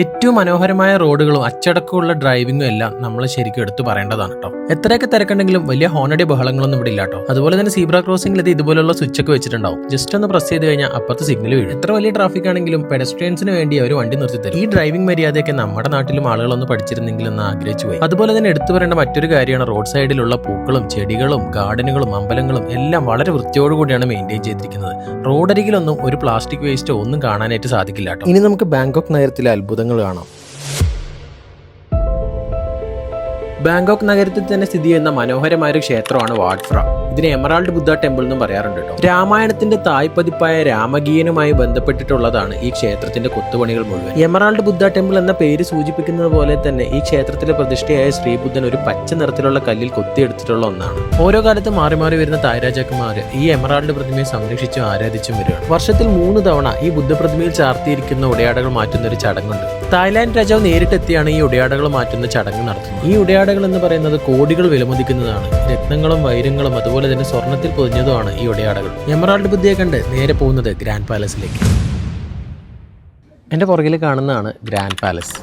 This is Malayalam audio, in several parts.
ഏറ്റവും മനോഹരമായ റോഡുകളും അച്ചടക്കമുള്ള ഡ്രൈവിംഗും എല്ലാം നമ്മൾ ശരിക്കും എടുത്തു പറയേണ്ടതാണ് കേട്ടോ. എത്രയൊക്കെ തിരക്കുണ്ടെങ്കിലും വലിയ ഹോണടി ബഹളങ്ങളൊന്നും ഇവിടെ ഇല്ല കേട്ടോ. അതുപോലെ തന്നെ സീബ്ര ക്രോസിംഗിൽ ഇത് ഇതുപോലുള്ള സ്വിച്ച് ഒക്കെ വെച്ചിട്ടുണ്ടാവും. ജസ്റ്റ് ഒന്ന് പ്രസ് ചെയ്ത് കഴിഞ്ഞാൽ അപ്പുറത്ത് സിഗ്നൽ വീഴും. എത്ര വലിയ ട്രാഫിക് ആണെങ്കിലും പെഡസ്ട്രിയൻസിന് വേണ്ടി അവർ വണ്ടി നിർത്തി തരും. ഈ ഡ്രൈവിംഗ് മര്യാദയൊക്കെ നമ്മുടെ നാട്ടിലും ആളുകളൊന്ന് പഠിച്ചിരുന്നെങ്കിൽ എന്ന് ആഗ്രഹിച്ചു പോയി. അതുപോലെ തന്നെ എടുത്തു പറയേണ്ട മറ്റൊരു കാര്യമാണ് റോഡ് സൈഡിലുള്ള പൂക്കളും ചെടികളും ഗാർഡനുകളും അമ്പലങ്ങളും എല്ലാം വളരെ വൃത്തിയോടുകൂടിയാണ് മെയിൻറ്റെയിൻ ചെയ്തിരിക്കുന്നത്. റോഡരികിലൊന്നും ഒരു പ്ലാസ്റ്റിക് വേസ്റ്റോ ഒന്നും കാണാനായിട്ട് സാധിക്കില്ല കേട്ടോ. ഇനി നമുക്ക് ബാങ്കോക്ക് നഗരത്തിലെ അത്ഭുതങ്ങൾ കാണാം. ബാങ്കോക്ക് നഗരത്തിൽ തന്നെ സ്ഥിതി ചെയ്യുന്ന മനോഹരമായ ഒരു ക്ഷേത്രമാണ് വാട്ട് ഫ്ര. ഇതിനെ എമറാൾഡ് ബുദ്ധ ടെമ്പിൾ എന്നും പറയാറുണ്ട് കേട്ടോ. രാമായണത്തിന്റെ തായ് പതിപ്പായ രാമഗീയനുമായി ബന്ധപ്പെട്ടിട്ടുള്ളതാണ് ഈ ക്ഷേത്രത്തിന്റെ കൊത്തുപണികൾ മുഴുവൻ. എമറാൾഡ് ബുദ്ധ ടെമ്പിൾ എന്ന പേര് സൂചിപ്പിക്കുന്നത് പോലെ തന്നെ ഈ ക്ഷേത്രത്തിലെ പ്രതിഷ്ഠയായ ശ്രീബുദ്ധൻ ഒരു പച്ച നിറത്തിലുള്ള കല്ലിൽ കൊത്തിയെടുത്തിട്ടുള്ള ഒന്നാണ്. ഓരോ കാലത്ത് മാറി മാറി വരുന്ന തായ് രാജാക്കന്മാർ ഈ എമറാൾഡ് പ്രതിമയെ സംരക്ഷിച്ചും ആരാധിച്ചും വരികയാണ്. വർഷത്തിൽ 3 തവണ ഈ ബുദ്ധപ്രതിമയിൽ ചാർത്തിയിരിക്കുന്ന ഉടയാടകൾ മാറ്റുന്ന ഒരു ചടങ്ങുണ്ട്. തായ്ലാന്റ് രാജാവ് നേരിട്ടെത്തിയാണ് ഈ ഉടയാടകൾ മാറ്റുന്ന ചടങ്ങ് നടത്തുന്നത്. ഈ ഉടയാടകൾ എന്ന് പറയുന്നത് കോടികൾ വിലമതിക്കുന്നതാണ്. രത്നങ്ങളും വൈരങ്ങളും അതുപോലെ തന്നെ സ്വർണ്ണത്തിൽ പൊതിഞ്ഞതുമാണ് ഈ ഉടയാടകൾ. എമറാൾഡ് ബുദ്ധയെ കണ്ട് നേരെ പോകുന്നത് ഗ്രാൻഡ് പാലസിലേക്ക്. എന്റെ പുറകിൽ കാണുന്നതാണ് ഗ്രാൻഡ് പാലസ്.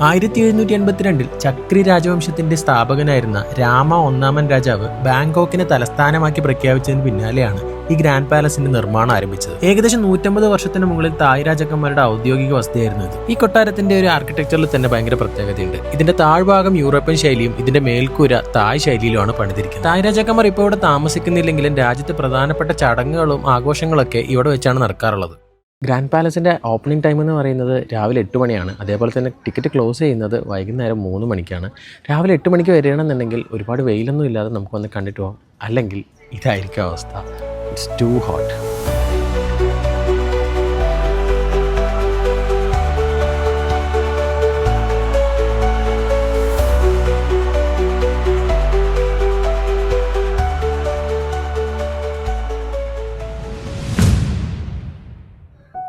1782 ചക്രി രാജവംശത്തിന്റെ സ്ഥാപകനായിരുന്ന രാമ 1 രാജാവ് ബാങ്കോക്കിനെ തലസ്ഥാനമാക്കി പ്രഖ്യാപിച്ചതിന് പിന്നാലെയാണ് ഈ ഗ്രാൻഡ് പാലസിന്റെ നിർമ്മാണം ആരംഭിച്ചത്. ഏകദേശം 150 വർഷത്തിന് മുകളിൽ തായ് രാജാക്കന്മാരുടെ ഔദ്യോഗിക വസതിയായിരുന്നു ഇത്. ഈ കൊട്ടാരത്തിന്റെ ഒരു ആർക്കിടെക്ചറിൽ തന്നെ ഭയങ്കര പ്രത്യേകതയുണ്ട്. ഇതിന്റെ താഴ്ഭാഗം യൂറോപ്യൻ ശൈലിയും ഇതിന്റെ മേൽക്കൂര തായ് ശൈലിയിലുമാണ് പണിതിരിക്കുന്നത്. തായ് രാജാക്കന്മാർ ഇപ്പോൾ ഇവിടെ താമസിക്കുന്നില്ലെങ്കിലും രാജ്യത്ത് പ്രധാനപ്പെട്ട ചടങ്ങുകളും ആഘോഷങ്ങളൊക്കെ ഇവിടെ വെച്ചാണ് നടക്കാറുള്ളത്. ഗ്രാൻഡ് പാലസിൻ്റെ ഓപ്പണിംഗ് ടൈം എന്ന് പറയുന്നത് രാവിലെ 8 മണിയാണ്. അതേപോലെ തന്നെ ടിക്കറ്റ് ക്ലോസ് ചെയ്യുന്നത് വൈകുന്നേരം 3 മണിക്കാണ്. രാവിലെ 8 മണിക്ക് വരികയാണെന്നുണ്ടെങ്കിൽ ഒരുപാട് വെയിലൊന്നും ഇല്ലാതെ നമുക്ക് വന്ന് കണ്ടിട്ട് പോകാം. അല്ലെങ്കിൽ ഇതായിരിക്കും അവസ്ഥ. It's too hot.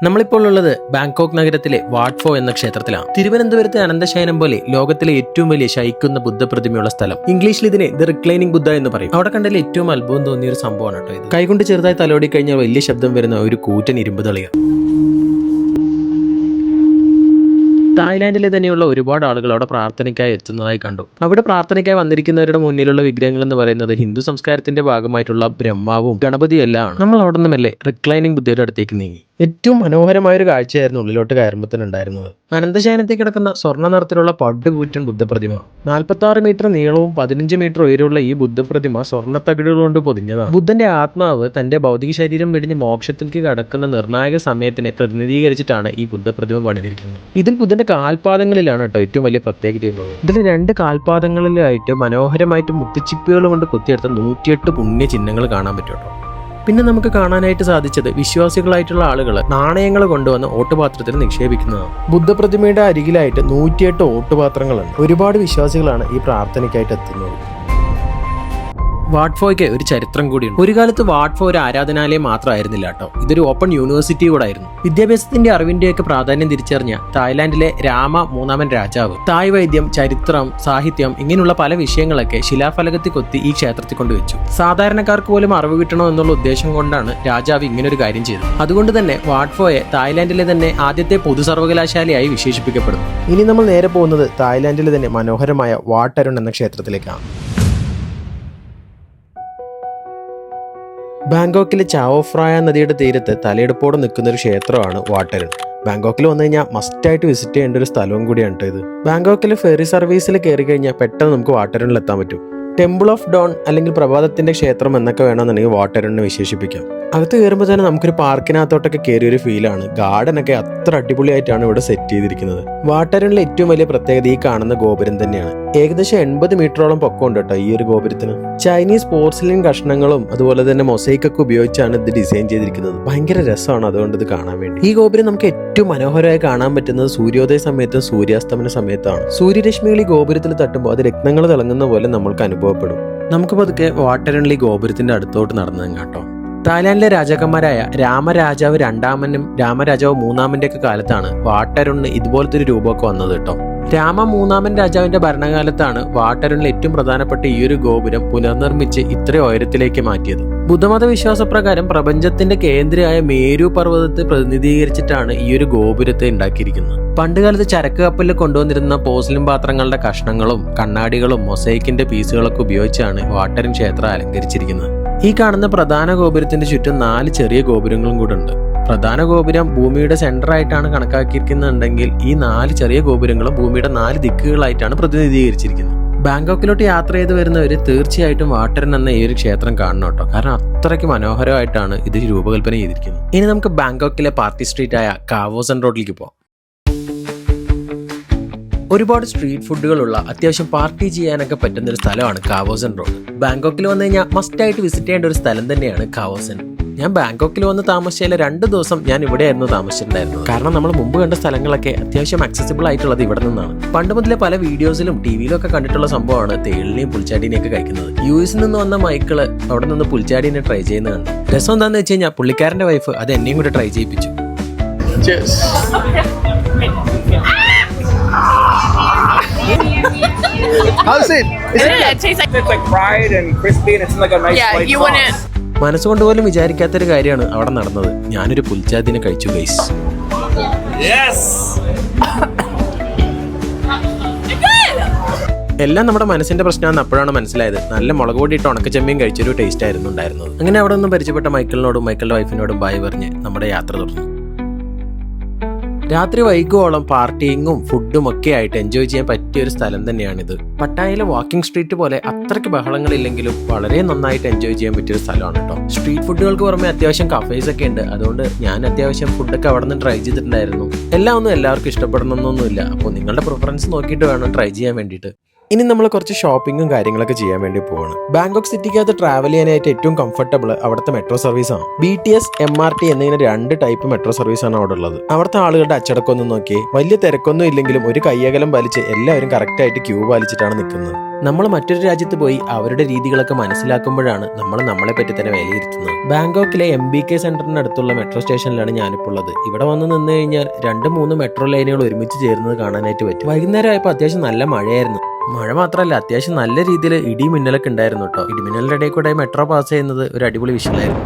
നമ്മളിപ്പോൾ ഉള്ളത് ബാങ്കോക്ക് നഗരത്തിലെ വാട്ട് ഫോ എന്ന ക്ഷേത്രത്തിലാണ്. തിരുവനന്തപുരത്തെ അനന്തശയനം പോലെ ലോകത്തിലെ ഏറ്റവും വലിയ ശയിക്കുന്ന ബുദ്ധപ്രതിമയുള്ള സ്ഥലം. ഇംഗ്ലീഷിൽ ഇതിനെ ദ റിക്ലൈനിങ് ബുദ്ധ എന്ന് പറയും. അവിടെ കണ്ടതിൽ ഏറ്റവും അത്ഭുതം തോന്നിയ ഒരു സംഭവമാണ് കേട്ടോ ഇത്. കൈകൊണ്ട് ചെറുതായി തലോടി കഴിഞ്ഞാൽ വലിയ ശബ്ദം വരുന്ന ഒരു കൂറ്റൻ ഇരുമ്പ് തളിക. തായ്ലാന്റിലെ തന്നെയുള്ള ഒരുപാട് ആളുകൾ അവിടെ പ്രാർത്ഥനയ്ക്കായി എത്തുന്നതായി കണ്ടു. അവിടെ പ്രാർത്ഥനയ്ക്കായി വന്നിരിക്കുന്നവരുടെ മുന്നിലുള്ള വിഗ്രഹങ്ങൾ എന്ന് പറയുന്നത് ഹിന്ദു സംസ്കാരത്തിന്റെ ഭാഗമായിട്ടുള്ള ബ്രഹ്മാവും ഗണപതിയും എല്ലാം ആണ്. നമ്മൾ അവിടെ നിന്നുമല്ലേ റിക്ലൈനിങ് ബുദ്ധയുടെ അടുത്തേക്ക് നീങ്ങി. ഏറ്റവും മനോഹരമായ ഒരു കാഴ്ചയായിരുന്നു ഉള്ളിലോട്ട് കയറുമ്പോൾ തന്നെ ഉണ്ടായിരുന്നത്. അനന്തശയനത്തിൽ കിടക്കുന്ന സ്വർണ്ണ നിറത്തിലുള്ള പടുകൂറ്റൻ ബുദ്ധപ്രതിമ. 46 മീറ്റർ നീളവും 15 മീറ്റർ ഉയരമുള്ള ഈ ബുദ്ധപ്രതിമ സ്വർണ്ണത്തകിടുകൾ കൊണ്ട് പൊതിഞ്ഞതാണ്. ബുദ്ധന്റെ ആത്മാവ് തന്റെ ഭൗതിക ശരീരം വെടിഞ്ഞ് മോക്ഷത്തിലേക്ക് കടക്കുന്ന നിർണായക സമയത്തിനെ പ്രതിനിധീകരിച്ചിട്ടാണ് ഈ ബുദ്ധപ്രതിമ പണിതിരിക്കുന്നത്. ഇതിൽ ബുദ്ധന്റെ കാൽപാദങ്ങളിലാണ് കേട്ടോ ഏറ്റവും വലിയ പ്രത്യേകതയുള്ളത്. ഇതിൽ 2 കാൽപാദങ്ങളിലായിട്ട് മനോഹരമായിട്ട് മുത്തുച്ചിപ്പുകൾ കൊണ്ട് കുത്തിയെടുത്ത 108 പുണ്യ ചിഹ്നങ്ങൾ കാണാൻ പറ്റും കേട്ടോ. പിന്നെ നമുക്ക് കാണാനായിട്ട് സാധിച്ചത് വിശ്വാസികളായിട്ടുള്ള ആളുകൾ നാണയങ്ങൾ കൊണ്ടുവന്ന് ഓട്ടുപാത്രത്തിൽ നിക്ഷേപിക്കുന്നതാണ്. ബുദ്ധപ്രതിമയുടെ അരികിലായിട്ട് 108 ഓട്ടുപാത്രങ്ങളുണ്ട്. ഒരുപാട് വിശ്വാസികളാണ് ഈ പ്രാർത്ഥനയ്ക്കായിട്ട് എത്തുന്നത്. വാട്ട് ഫോയ്ക്ക് ഒരു ചരിത്രം കൂടിയുണ്ട്. ഒരു കാലത്ത് വാട്ട് ഫോ ഒരു ആരാധനാലയം മാത്രമായിരുന്നില്ല കേട്ടോ. ഇതൊരു ഓപ്പൺ യൂണിവേഴ്സിറ്റി കൂടെ ആയിരുന്നു. വിദ്യാഭ്യാസത്തിന്റെ അറിവിന്റെയൊക്കെ പ്രാധാന്യം തിരിച്ചറിഞ്ഞ തായ്ലാന്റിലെ രാമ 3 രാജാവ് തായ് വൈദ്യം, ചരിത്രം, സാഹിത്യം ഇങ്ങനെയുള്ള പല വിഷയങ്ങളൊക്കെ ശിലാഫലകത്തിൽ കൊത്തി ഈ ക്ഷേത്രത്തിൽ കൊണ്ടുവച്ചു. സാധാരണക്കാർക്ക് പോലും അറിവ് കിട്ടണോ എന്നുള്ള ഉദ്ദേശം കൊണ്ടാണ് രാജാവ് ഇങ്ങനൊരു കാര്യം ചെയ്തത്. അതുകൊണ്ട് തന്നെ വാട്ട് ഫോയെ തായ്ലാന്റിലെ തന്നെ ആദ്യത്തെ പൊതു സർവകലാശാലയായി വിശേഷിപ്പിക്കപ്പെടുന്നു. ഇനി നമ്മൾ നേരെ പോകുന്നത് തായ്ലാന്റിലെ തന്നെ മനോഹരമായ വാട്ട് അരുൺ എന്ന ക്ഷേത്രത്തിലേക്കാണ്. ബാങ്കോക്കിലെ ചാവോ ഫ്രായ നദിയുടെ തീരത്ത് തലയെടുപ്പോടെ നിൽക്കുന്ന ഒരു ക്ഷേത്രമാണ് വാട്ട് അരുൺ. ബാങ്കോക്കിൽ വന്നു കഴിഞ്ഞാൽ മസ്റ്റായിട്ട് വിസിറ്റ് ചെയ്യേണ്ട ഒരു സ്ഥലവും കൂടിയാണ് കേട്ടോ ഇത്. ബാങ്കോക്കിലെ ഫെറി സർവീസിൽ കയറി കഴിഞ്ഞാൽ പെട്ടെന്ന് നമുക്ക് വാട്ട് അരുണിൽ എത്താൻ പറ്റും. ടെമ്പിൾ ഓഫ് ഡോൺ അല്ലെങ്കിൽ പ്രഭാതത്തിന്റെ ക്ഷേത്രം എന്നൊക്കെ വേണമെന്നുണ്ടെങ്കിൽ വാട്ട് അരുണിനെ വിശേഷിപ്പിക്കാം. അകത്ത് കയറുമ്പോൾ തന്നെ നമുക്കൊരു പാർക്കിനകത്തോട്ടൊക്കെ കയറിയ ഒരു ഫീലാണ്. ഗാർഡനൊക്കെ അത്ര അടിപൊളിയായിട്ടാണ് ഇവിടെ സെറ്റ് ചെയ്തിരിക്കുന്നത്. വാട്ട് അരുണിലെ ഏറ്റവും വലിയ പ്രത്യേകത ഈ കാണുന്ന ഗോപുരം തന്നെയാണ്. ഏകദേശം 80 മീറ്ററോളം പൊക്കമുണ്ട് കേട്ടോ ഈ ഒരു ഗോപുരത്തിന്. ചൈനീസ് പോർസിലിൻ കഷ്ണങ്ങളും അതുപോലെ തന്നെ മൊസൈക്ക് ഒക്കെ ഉപയോഗിച്ചാണ് ഇത് ഡിസൈൻ ചെയ്തിരിക്കുന്നത്. ഭയങ്കര രസമാണ് അതുകൊണ്ട് ഇത് കാണാൻ വേണ്ടി. ഈ ഗോപുരം നമുക്ക് ഏറ്റവും മനോഹരമായി കാണാൻ പറ്റുന്നത് സൂര്യോദയ സമയത്തും സൂര്യാസ്തമന സമയത്താണ്. സൂര്യരശ്മികൾ ഈ ഗോപുരത്തിൽ തട്ടുമ്പോൾ അത് രത്നങ്ങൾ തിളങ്ങുന്ന പോലെ നമ്മൾക്ക് അനുഭവപ്പെടും. നമുക്ക് പതുക്കെ വാട്ട് അരുണിലെ ഗോപുരത്തിന്റെ അടുത്തോട്ട് നടന്നു കേട്ടോ. തായ്ലാന്റിലെ രാജാക്കന്മാരായ രാമരാജാവ് 2 രാമരാജാവ് 3 ഒക്കെ കാലത്താണ് വാട്ട് അരുണിന് ഇതുപോലത്തെ ഒരു രൂപമൊക്കെ വന്നത് കേട്ടോ. രാമ 3 രാജാവിന്റെ ഭരണകാലത്താണ് വാട്ട് അരുണിൽ ഏറ്റവും പ്രധാനപ്പെട്ട ഈ ഒരു ഗോപുരം പുനർനിർമ്മിച്ച് ഇത്രയും ഉയരത്തിലേക്ക് മാറ്റിയത്. ബുദ്ധമത വിശ്വാസപ്രകാരം പ്രപഞ്ചത്തിന്റെ കേന്ദ്രമായ മേരു പർവ്വതത്തെ പ്രതിനിധീകരിച്ചിട്ടാണ് ഈ ഒരു ഗോപുരത്തെ ഉണ്ടാക്കിയിരിക്കുന്നത്. പണ്ടുകാലത്ത് ചരക്ക് കപ്പലിൽ കൊണ്ടുവന്നിരുന്ന പോസ്ലിൻ പാത്രങ്ങളുടെ കഷ്ണങ്ങളും കണ്ണാടികളും മൊസൈക്കിന്റെ പീസുകളൊക്കെ ഉപയോഗിച്ചാണ് വാട്ടരൻ ക്ഷേത്രം അലങ്കരിച്ചിരിക്കുന്നത്. ഈ കാണുന്ന പ്രധാന ഗോപുരത്തിന്റെ ചുറ്റും 4 ചെറിയ ഗോപുരങ്ങളും കൂടെ ഉണ്ട്. പ്രധാന ഗോപുരം ഭൂമിയുടെ സെന്റർ ആയിട്ടാണ് കണക്കാക്കിയിരിക്കുന്നുണ്ടെങ്കിൽ ഈ 4 ചെറിയ ഗോപുരങ്ങളും ഭൂമിയുടെ 4 ദിക്കുകളായിട്ടാണ് പ്രതിനിധീകരിച്ചിരിക്കുന്നത്. ബാങ്കോക്കിലോട്ട് യാത്ര ചെയ്ത് വരുന്നവർ തീർച്ചയായിട്ടും വാട്ടരൻ എന്ന ഈ ഒരു ക്ഷേത്രം കാണണം കേട്ടോ. കാരണം അത്രയ്ക്ക് മനോഹരമായിട്ടാണ് ഇത് രൂപകൽപ്പന ചെയ്തിരിക്കുന്നത്. ഇനി നമുക്ക് ബാങ്കോക്കിലെ പാർട്ടി സ്ട്രീറ്റ് ആയ കാവോസൺ റോഡിലേക്ക് പോകാം. ഒരുപാട് സ്ട്രീറ്റ് ഫുഡുകളുള്ള അത്യാവശ്യം പാർട്ടി ചെയ്യാനൊക്കെ പറ്റുന്ന ഒരു സ്ഥലമാണ് കാവോസൺ റോഡ്. ബാങ്കോക്കിൽ വന്നു കഴിഞ്ഞാൽ മസ്റ്റായിട്ട് വിസിറ്റ് ചെയ്യേണ്ട ഒരു സ്ഥലം തന്നെയാണ് കാവോസൺ. ഞാൻ ബാങ്കോക്കിൽ വന്ന് താമസിച്ചതിൽ 2 ദിവസം ഞാൻ ഇവിടെയായിരുന്നു താമസിച്ചിട്ടുണ്ടായിരുന്നത്. കാരണം നമ്മൾ മുമ്പ് കണ്ട സ്ഥലങ്ങളൊക്കെ അത്യാവശ്യം അക്സസിബിൾ ആയിട്ടുള്ളത് ഇവിടെ നിന്നാണ്. പണ്ട് മുതലേ പല വീഡിയോസിലും ടിവിയിലും ഒക്കെ കണ്ടിട്ടുള്ള സംഭവമാണ് തേളിനെയും പുൽച്ചാടിനെയും ഒക്കെ കഴിക്കുന്നത്. US നിന്ന് വന്ന മൈക്കിള് അവിടെ നിന്ന് പുൽച്ചാടിനെ ട്രൈ ചെയ്യുന്നത് കണ്ടു. രസം എന്താണെന്ന് വെച്ച് കഴിഞ്ഞാൽ പുള്ളിക്കാരന്റെ വൈഫ് അത് എന്നെയും കൂടെ try ചെയ്യിപ്പിച്ചു. How's it? It tastes like fried and crispy and it's like a nice white sauce. മനസ്സുകൊണ്ട് പോലും വിചാരിക്കാത്തൊരു കാര്യമാണ് അവിടെ നടന്നത്. ഞാനൊരു പുൽച്ചാദിനെ കഴിച്ചു ഗൈസ്. എല്ലാം നമ്മുടെ മനസ്സിന്റെ പ്രശ്നമാണെന്ന് അപ്പോഴാണ് മനസ്സിലായത്. നല്ല മുളക് പൊടിയിട്ട് ഉണക്കച്ചെമ്മീൻ കഴിച്ചൊരു ടേസ്റ്റ് ആയിരുന്നു ഉണ്ടായിരുന്നത്. അങ്ങനെ അവിടെ നിന്നും പരിചയപ്പെട്ട മൈക്കിളിനോടും മൈക്കിളിന്റെ വൈഫിനോടും ബൈ പറഞ്ഞ് നമ്മുടെ യാത്ര തുടർന്നു. രാത്രി വൈകുവോളം പാർട്ടിയിങ്ങും ഫുഡും ഒക്കെ ആയിട്ട് എൻജോയ് ചെയ്യാൻ പറ്റിയ ഒരു സ്ഥലം തന്നെയാണിത്. പട്ടായയിലെ വാക്കിംഗ് സ്ട്രീറ്റ് പോലെ അത്രയ്ക്ക് ബഹളങ്ങളില്ലെങ്കിലും വളരെ നന്നായിട്ട് എൻജോയ് ചെയ്യാൻ പറ്റിയൊരു സ്ഥലമാണ് കേട്ടോ. സ്ട്രീറ്റ് ഫുഡുകൾക്ക് പുറമെ അത്യാവശ്യം കഫേസ് ഒക്കെ ഉണ്ട്. അതുകൊണ്ട് ഞാൻ അത്യാവശ്യം ഫുഡൊക്കെ അവിടെ നിന്ന് ട്രൈ ചെയ്തിട്ടുണ്ടായിരുന്നു. എല്ലാം ഒന്നും എല്ലാവർക്കും ഇഷ്ടപ്പെടണമെന്നൊന്നുമില്ല. അപ്പോൾ നിങ്ങളുടെ പ്രിഫറൻസ് നോക്കിയിട്ട് വേണം ട്രൈ ചെയ്യാൻ വേണ്ടിയിട്ട്. ഇനി നമ്മൾ കുറച്ച് ഷോപ്പിങ്ങും കാര്യങ്ങളൊക്കെ ചെയ്യാൻ വേണ്ടി പോവാണ്. ബാങ്കോക്ക് സിറ്റിക്കകത്ത് ട്രാവൽ ചെയ്യാനായിട്ട് ഏറ്റവും കംഫർട്ടബിൾ അവിടുത്തെ മെട്രോ സർവീസ് ആണ്. BTS, MRT എന്നിങ്ങനെ 2 ടൈപ്പ് മെട്രോ സർവീസ് ആണ് അവിടെ ഉള്ളത്. അവിടുത്തെ ആളുകളുടെ അച്ചടക്കമൊന്നും നോക്കി വലിയ തിരക്കൊന്നും ഇല്ലെങ്കിലും ഒരു കയ്യകലം വലിച്ച് എല്ലാവരും കറക്റ്റായിട്ട് ക്യൂ പാലിച്ചിട്ടാണ് നിൽക്കുന്നത്. നമ്മൾ മറ്റൊരു രാജ്യത്ത് പോയി അവരുടെ രീതികളൊക്കെ മനസ്സിലാക്കുമ്പോഴാണ് നമ്മൾ നമ്മളെ പറ്റി തന്നെ വിലയിരുത്തുന്നത്. ബാങ്കോക്കിലെ MBK സെന്ററിനടുത്തുള്ള മെട്രോ സ്റ്റേഷനിലാണ് ഞാനിപ്പോൾ ഉള്ളത്. ഇവിടെ വന്ന് നിന്ന് കഴിഞ്ഞാൽ 2-3 മെട്രോ ലൈനുകൾ ഒരുമിച്ച് ചേരുന്നത് കാണാനായിട്ട് പറ്റും. വൈകുന്നേരം ആയപ്പോൾ അത്യാവശ്യം നല്ല മഴയായിരുന്നു. മഴ മാത്രമല്ല അത്യാവശ്യം നല്ല രീതിയിൽ ഇടി മിന്നലൊക്കെ ഉണ്ടായിരുന്നു കേട്ടോ. ഇടിമിന്നലിന്റെ ഇടയിൽ കൂടെ മെട്രോ പാസ് ചെയ്യുന്നത് ഒരു അടിപൊളി വിഷയമായിരുന്നു.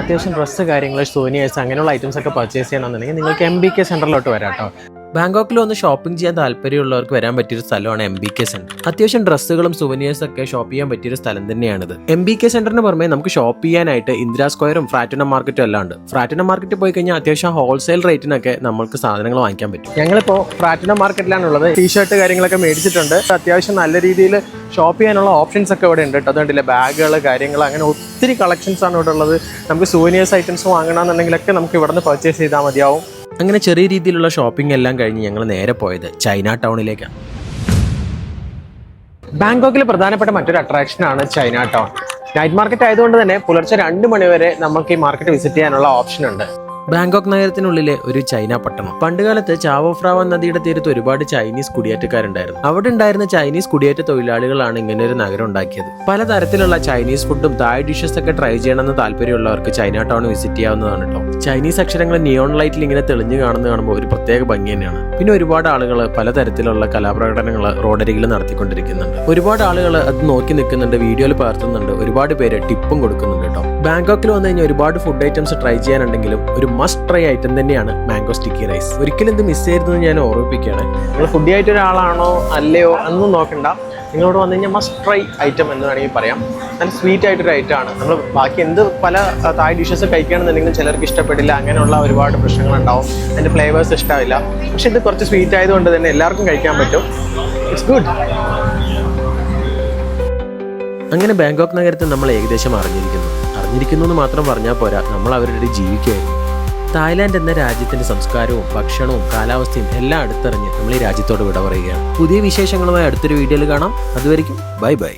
അത്യാവശ്യം ഡ്രസ്സ് കാര്യങ്ങൾ സോനിയേഴ്സ് അങ്ങനെയുള്ള ഐറ്റംസ് ഒക്കെ പർച്ചേസ് ചെയ്യണമെന്നുണ്ടെങ്കിൽ നിങ്ങൾക്ക് MBK സെന്ററിലോട്ട് വരാം കേട്ടോ. ബാങ്കോക്കിൽ വന്ന് ഷോപ്പിംഗ് ചെയ്യാൻ താല്പര്യമുള്ളവർക്ക് വരാൻ പറ്റിയൊരു സ്ഥലമാണ് MBK സെന്റർ. അത്യാവശ്യം ഡ്രസ്സുകളും സുവനിയേഴ്സ് ഒക്കെ ഷോപ്പ് ചെയ്യാൻ പറ്റിയൊരു സ്ഥലം തന്നെയാണിത്. MBK സെന്ററിന് പുറമെ നമുക്ക് ഷോപ്പ് ചെയ്യാനായിട്ട് ഇന്ദിരാ സ്ക്വയറും ഫ്രാറ്റിനം മാർക്കറ്റും എല്ലാം ഉണ്ട്. ഫ്രാറ്റിനം മാർക്കറ്റിൽ പോയി കഴിഞ്ഞാൽ അത്യാവശ്യം ഹോൾസെയിൽ റേറ്റിനൊക്കെ നമുക്ക് സാധനങ്ങൾ വാങ്ങിക്കാൻ പറ്റും. ഞങ്ങളിപ്പോൾ ഫ്രാറ്റിനം മാർക്കറ്റിലാണുള്ളത്. ടീഷർട്ട് കാര്യങ്ങളൊക്കെ മേടിച്ചിട്ടുണ്ട്. അത്യാവശ്യം നല്ല രീതിയിൽ ഷോപ്പ് ചെയ്യാനുള്ള ഓപ്ഷൻസ് ഒക്കെ ഇവിടെ ഉണ്ട് കേട്ടോ. അതുകൊണ്ടില്ല ബാഗുകൾ കാര്യങ്ങൾ അങ്ങനെ ഒത്തിരി കളക്ഷൻസ് ആണ് ഇവിടെ ഉള്ളത്. നമുക്ക് സുവനിയേഴ്സ് ഐറ്റംസ് വാങ്ങണമെന്നുണ്ടെങ്കിലൊക്കെ നമുക്ക് ഇവിടെ നിന്ന് പർച്ചേസ് ചെയ്താൽ മതിയാവും. അങ്ങനെ ചെറിയ രീതിയിലുള്ള ഷോപ്പിംഗ് എല്ലാം കഴിഞ്ഞ് ഞങ്ങൾ നേരെ പോയത് ചൈന ടൗണിലേക്കാണ്. ബാങ്കോക്കിൽ പ്രധാനപ്പെട്ട മറ്റൊരു അട്രാക്ഷനാണ് ചൈന ടൗൺ. നൈറ്റ് മാർക്കറ്റ് ആയതുകൊണ്ട് തന്നെ പുലർച്ചെ 2 മണി വരെ നമുക്ക് ഈ മാർക്കറ്റ് വിസിറ്റ് ചെയ്യാനുള്ള ഓപ്ഷൻ ഉണ്ട്. ബാങ്കോക്ക് നഗരത്തിനുള്ളിലെ ഒരു ചൈന പട്ടണം. പണ്ടുകാലത്ത് ചാവോ ഫ്രാവ നദിയുടെ തീരത്ത് ഒരുപാട് ചൈനീസ് കുടിയേറ്റക്കാരുണ്ടായിരുന്നു. അവിടെ ഉണ്ടായിരുന്ന ചൈനീസ് കുടിയേറ്റ തൊഴിലാളികളാണ് ഇങ്ങനെ ഒരു നഗരം ഉണ്ടാക്കിയത്. പലതരത്തിലുള്ള ചൈനീസ് ഫുഡും തായ് ഡിഷസ് ഒക്കെ ട്രൈ ചെയ്യണമെന്ന് താല്പര്യമുള്ളവർക്ക് ചൈന ടൗൺ വിസിറ്റ് ചെയ്യാവുന്നതാണ് കേട്ടോ. ചൈനീസ് അക്ഷരങ്ങൾ നിയോൺ ലൈറ്റിൽ ഇങ്ങനെ തെളിഞ്ഞു കാണുമ്പോൾ ഒരു പ്രത്യേക ഭംഗി തന്നെയാണ്. പിന്നെ ഒരുപാട് ആളുകൾ പലതരത്തിലുള്ള കലാപ്രകടനങ്ങൾ റോഡരികിൽ നടത്തിക്കൊണ്ടിരിക്കുന്നുണ്ട്. ഒരുപാട് ആളുകൾ അത് നോക്കി നിൽക്കുന്നുണ്ട്, വീഡിയോയിൽ പകർത്തുന്നുണ്ട്. ഒരുപാട് പേര് ടിപ്പും കൊടുക്കുന്നുണ്ട് കേട്ടോ. ബാങ്കോക്കിൽ വന്നു കഴിഞ്ഞാൽ ഒരുപാട് ഫുഡ് ഐറ്റംസ് ട്രൈ ചെയ്യാനുണ്ടെങ്കിലും ഒരു മസ്റ്റ് ട്രൈ ഐറ്റം തന്നെയാണ് മാംഗോ സ്റ്റിക്കി റൈസ്. ഒരിക്കലും ഇത് മിസ് ചെയ്യരുതെന്ന് ഞാൻ ഓർമ്മിപ്പിക്കുകയാണ്. നിങ്ങൾ ഫുഡി ആയിട്ട് ഒരാളാണോ അല്ലയോ എന്നൊന്നും നോക്കണ്ട. നിങ്ങളോട് വന്നു കഴിഞ്ഞാൽ മസ്റ്റ് ട്രൈ ഐറ്റം എന്ന് വേണമെങ്കിൽ പറയാം. നല്ല സ്വീറ്റ് ആയിട്ടൊരു ഐറ്റമാണ്. നമ്മൾ ബാക്കി എന്ത് പല തായ് ഡിഷസ് കഴിക്കുകയാണെന്നുണ്ടെങ്കിലും ചിലർക്ക് ഇഷ്ടപ്പെടില്ല, അങ്ങനെയുള്ള ഒരുപാട് പ്രശ്നങ്ങളുണ്ടാവും. അതിൻ്റെ ഫ്ലേവേഴ്സ് ഇഷ്ടമില്ല. പക്ഷെ ഇത് കുറച്ച് സ്വീറ്റ് ആയതുകൊണ്ട് തന്നെ എല്ലാവർക്കും കഴിക്കാൻ പറ്റും. It's good. അങ്ങനെ ബാങ്കോക്ക് നഗരത്തിൽ നമ്മൾ ഏകദേശം അറിഞ്ഞിരിക്കുന്നു എന്ന് മാത്രം പറഞ്ഞാൽ പോരാ, നമ്മൾ അവരുടെ ജീവിക്കുകയായിരുന്നു. തായ്ലാൻഡ് എന്ന രാജ്യത്തിന്റെ സംസ്കാരവും ഭക്ഷണവും കാലാവസ്ഥയും എല്ലാം അടുത്തറിഞ്ഞ് നമ്മൾ ഈ രാജ്യത്തോട് വിട പറയുകയാണ്. പുതിയ വിശേഷങ്ങളുമായി അടുത്തൊരു വീഡിയോയിൽ കാണാം. അതുവരെയ്ക്കും ബൈ ബൈ.